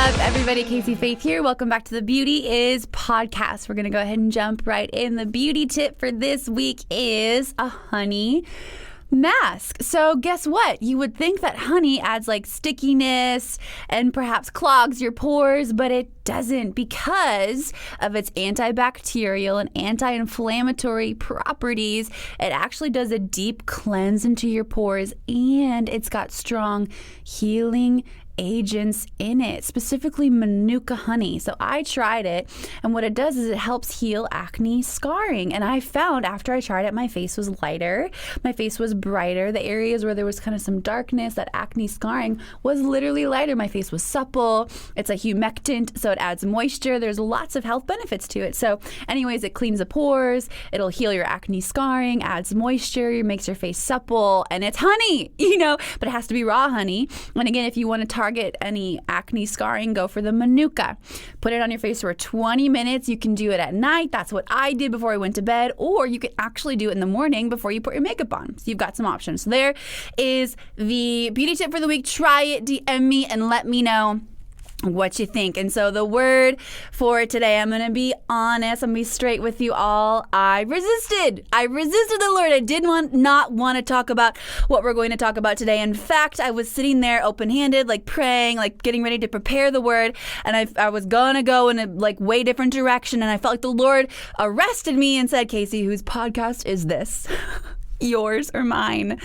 up, everybody? Kacee Faith here. Welcome back to the Beauty Is podcast. We're going to go ahead and jump right in. The beauty tip for this week is a honey mask. So guess what? You would think that honey adds like stickiness and perhaps clogs your pores, but it doesn't because of its antibacterial and anti-inflammatory properties. It actually does a deep cleanse into your pores, and it's got strong healing agents in it, specifically Manuka honey. So I tried it, and what it does is it helps heal acne scarring. And I found after I tried it, my face was lighter, my face was brighter. The areas where there was kind of some darkness, that acne scarring, was literally lighter. My face was supple. It's a humectant, so it adds moisture. There's lots of health benefits to it. So anyways, it cleans the pores, it'll heal your acne scarring, adds moisture, makes your face supple, and it's honey, but it has to be raw honey. And again, if you want to target any acne scarring, go for the Manuka. Put it on your face for 20 minutes. You can do it at night. That's what I did before I went to bed. Or you can actually do it in the morning before you put your makeup on. So you've got some options. So there is the beauty tip for the week. Try it, DM me, and let me know what you think. And so the word for today, I'm going to be honest, I'm going to be straight with you all. I resisted the Lord. I did not want to talk about what we're going to talk about today. In fact, I was sitting there open-handed, like praying, like getting ready to prepare the word. And I was going to go in a like way different direction. And I felt like the Lord arrested me and said, Kacee, whose podcast is this? Yours or mine?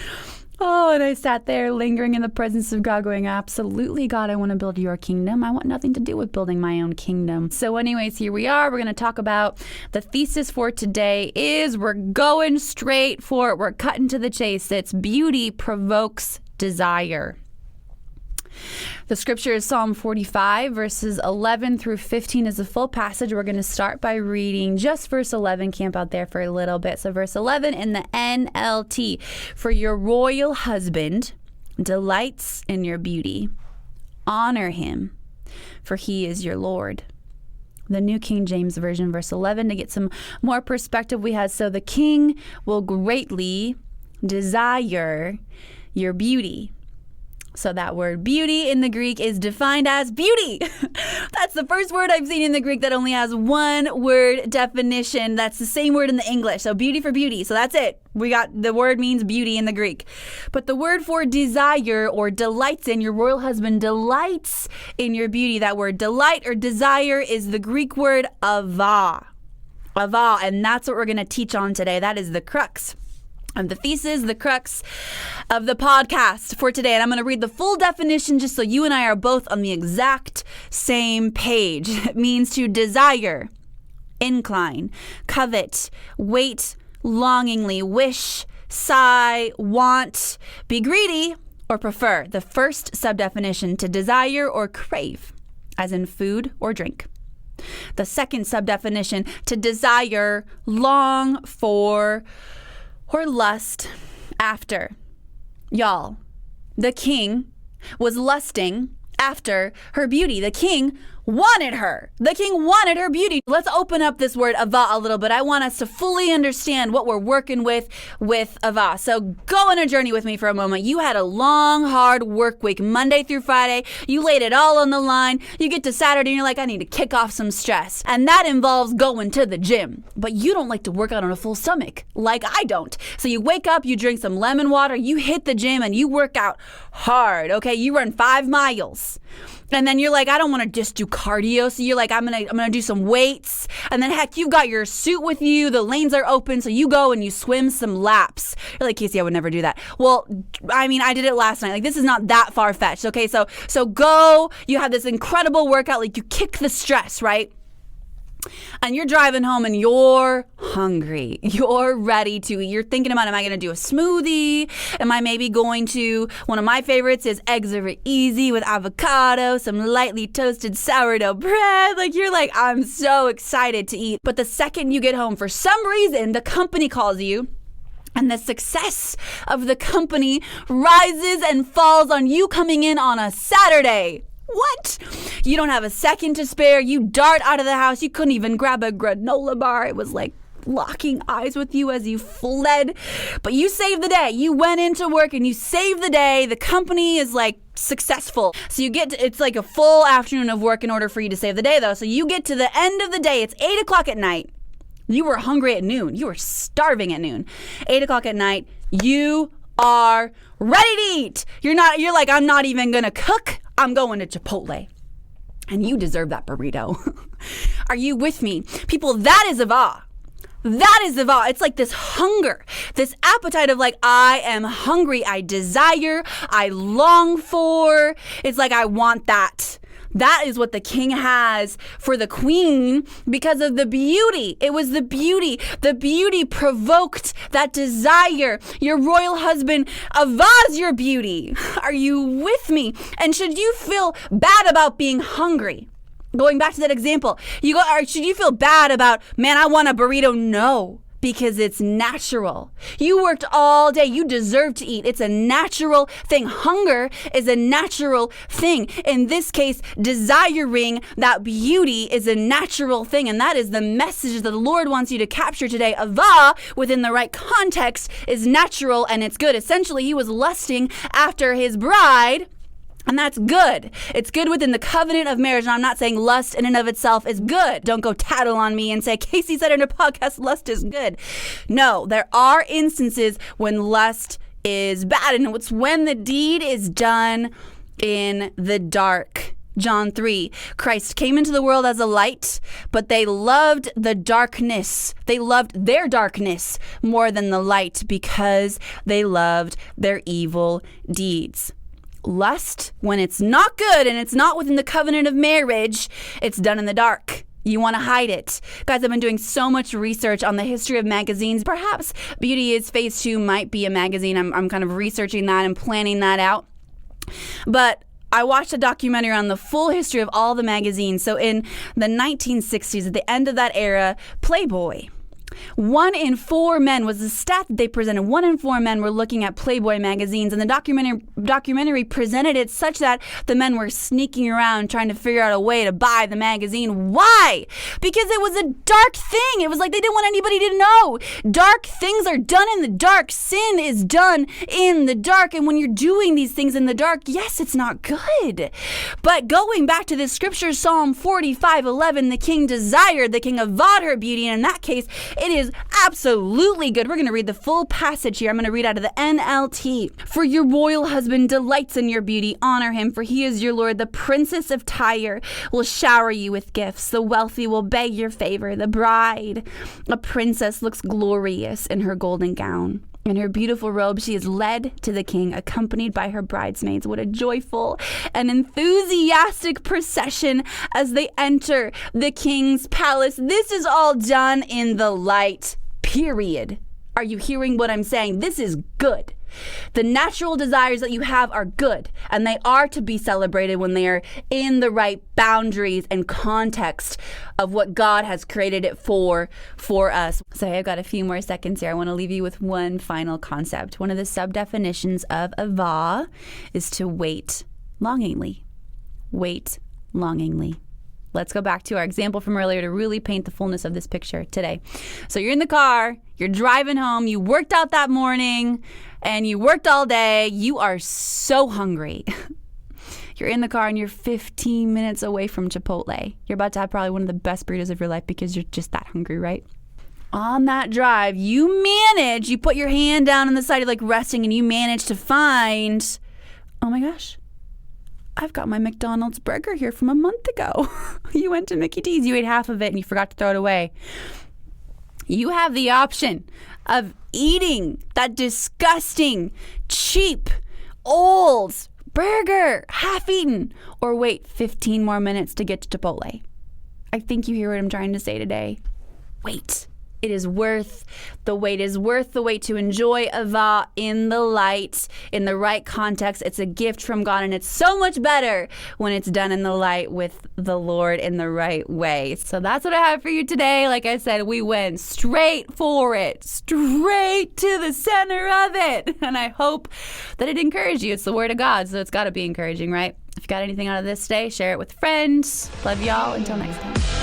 Oh, and I sat there lingering in the presence of God going, absolutely, God, I want to build your kingdom. I want nothing to do with building my own kingdom. So anyways, here we are. We're going to talk about the thesis for today is we're going straight for it. We're cutting to the chase. It's beauty provokes desire. The scripture is Psalm 45, verses 11 through 15 is the full passage. We're going to start by reading just verse 11, camp out there for a little bit. So verse 11 in the NLT, for your royal husband delights in your beauty. Honor him, for he is your Lord. The New King James Version, verse 11, to get some more perspective we had. So the king will greatly desire your beauty. So that word beauty in the Greek is defined as beauty. That's the first word I've seen in the Greek that only has one word definition. That's the same word in the English. So beauty for beauty. So that's it. We got the word means beauty in the Greek. But the word for desire or delights in, your royal husband delights in your beauty. That word delight or desire is the Greek word avah. Avah. And that's what we're going to teach on today. That is the crux of the thesis, the crux of the podcast for today. And I'm going to read the full definition just so you and I are both on the exact same page. It means to desire, incline, covet, wait longingly, wish, sigh, want, be greedy, or prefer. The first subdefinition, to desire or crave, as in food or drink. The second subdefinition, to desire, long for, or lust after. Y'all, the king was lusting after her beauty. The king wanted her. The king wanted her beauty. Let's open up this word avah a little bit. I want us to fully understand what we're working with avah. So go on a journey with me for a moment. You had a long, hard work week, Monday through Friday. You laid it all on the line. You get to Saturday and you're like, I need to kick off some stress. And that involves going to the gym. But you don't like to work out on a full stomach, like I don't. So you wake up, you drink some lemon water, you hit the gym and you work out hard, okay? You run 5 miles. And then you're like, I don't want to just do cardio. So you're like, I'm gonna do some weights. And then heck, you've got your suit with you. The lanes are open. So you go and you swim some laps. You're like, Kacee, I would never do that. Well, I mean, I did it last night. Like, this is not that far-fetched. Okay, so go. You have this incredible workout. Like, you kick the stress, right? And you're driving home and you're hungry. You're ready to eat. You're thinking about, am I going to do a smoothie? Am I maybe going to, one of my favorites is eggs over easy with avocado, some lightly toasted sourdough bread. Like, you're like, I'm so excited to eat. But the second you get home, for some reason, the company calls you. And the success of the company rises and falls on you coming in on a Saturday. What? You don't have a second to spare. You dart out of the house. You couldn't even grab a granola bar. It was like locking eyes with you as you fled. But you saved the day. You went into work and you saved the day. The company is like successful. So you get to, it's like a full afternoon of work in order for you to save the day though. So you get to the end of the day. It's 8 o'clock at night. You were hungry at noon. You were starving at noon. 8 o'clock at night. You are ready to eat. You're like, I'm not even gonna cook. I'm going to Chipotle. And you deserve that burrito. Are you with me? People, that is avah. That is avah. It's like this hunger, this appetite of like, I am hungry. I desire. I long for. It's like, I want that. That is what the king has for the queen because of the beauty. It was the beauty. The beauty provoked that desire. Your royal husband avahs your beauty. Are you with me? And should you feel bad about being hungry? Going back to that example, should you feel bad about, man, I want a burrito? No. Because it's natural. You worked all day. You deserve to eat. It's a natural thing. Hunger is a natural thing. In this case, desiring that beauty is a natural thing. And that is the message that the Lord wants you to capture today. Avah, within the right context, is natural and it's good. Essentially, he was lusting after his bride. And that's good. It's good within the covenant of marriage. And I'm not saying lust in and of itself is good. Don't go tattle on me and say, Kacee said in her podcast, lust is good. No, there are instances when lust is bad. And it's when the deed is done in the dark. John 3, Christ came into the world as a light, but they loved the darkness. They loved their darkness more than the light because they loved their evil deeds. Lust, when it's not good and it's not within the covenant of marriage, it's done in the dark. You want to hide it. Guys, I've been doing so much research on the history of magazines. Perhaps Beauty is Phase 2 might be a magazine. I'm kind of researching that and planning that out. But I watched a documentary on the full history of all the magazines. So in the 1960s, at the end of that era, Playboy. 1 in 4 men was the stat that they presented. 1 in 4 men were looking at Playboy magazines, and the documentary presented it such that the men were sneaking around trying to figure out a way to buy the magazine. Why? Because it was a dark thing. It was like they didn't want anybody to know. Dark things are done in the dark. Sin is done in the dark. And when you're doing these things in the dark, yes, it's not good. But going back to this scripture, Psalm 45:11, the king desired, the king avowed her beauty, and in that case, it is absolutely good. We're going to read the full passage here. I'm going to read out of the NLT. For your royal husband delights in your beauty. Honor him, for he is your Lord. The princess of Tyre will shower you with gifts. The wealthy will beg your favor. The bride, a princess, looks glorious in her golden gown. In her beautiful robe, she is led to the king, accompanied by her bridesmaids. What a joyful and enthusiastic procession as they enter the king's palace. This is all done in the light, period. Are you hearing what I'm saying? This is good. The natural desires that you have are good, and they are to be celebrated when they are in the right boundaries and context of what God has created it for us. So I've got a few more seconds here. I want to leave you with one final concept. One of the sub-definitions of avah is to wait longingly. Wait longingly. Let's go back to our example from earlier to really paint the fullness of this picture today. So you're in the car, you're driving home, you worked out that morning, and you worked all day. You are so hungry. You're in the car and you're 15 minutes away from Chipotle. You're about to have probably one of the best burritos of your life because you're just that hungry, right? On that drive, you put your hand down on the side, you're like resting, and you manage to find, oh my gosh, I've got my McDonald's burger here from a month ago. You went to Mickey D's, you ate half of it, and you forgot to throw it away. You have the option of eating that disgusting, cheap, old burger, half-eaten, or wait 15 more minutes to get to Chipotle. I think you hear what I'm trying to say today. Wait. It is worth the wait. It is worth the wait to enjoy avah in the light, in the right context. It's a gift from God, and it's so much better when it's done in the light with the Lord in the right way. So that's what I have for you today. Like I said, we went straight for it, straight to the center of it. And I hope that it encouraged you. It's the word of God, so it's got to be encouraging, right? If you got anything out of this today, share it with friends. Love y'all. Until next time.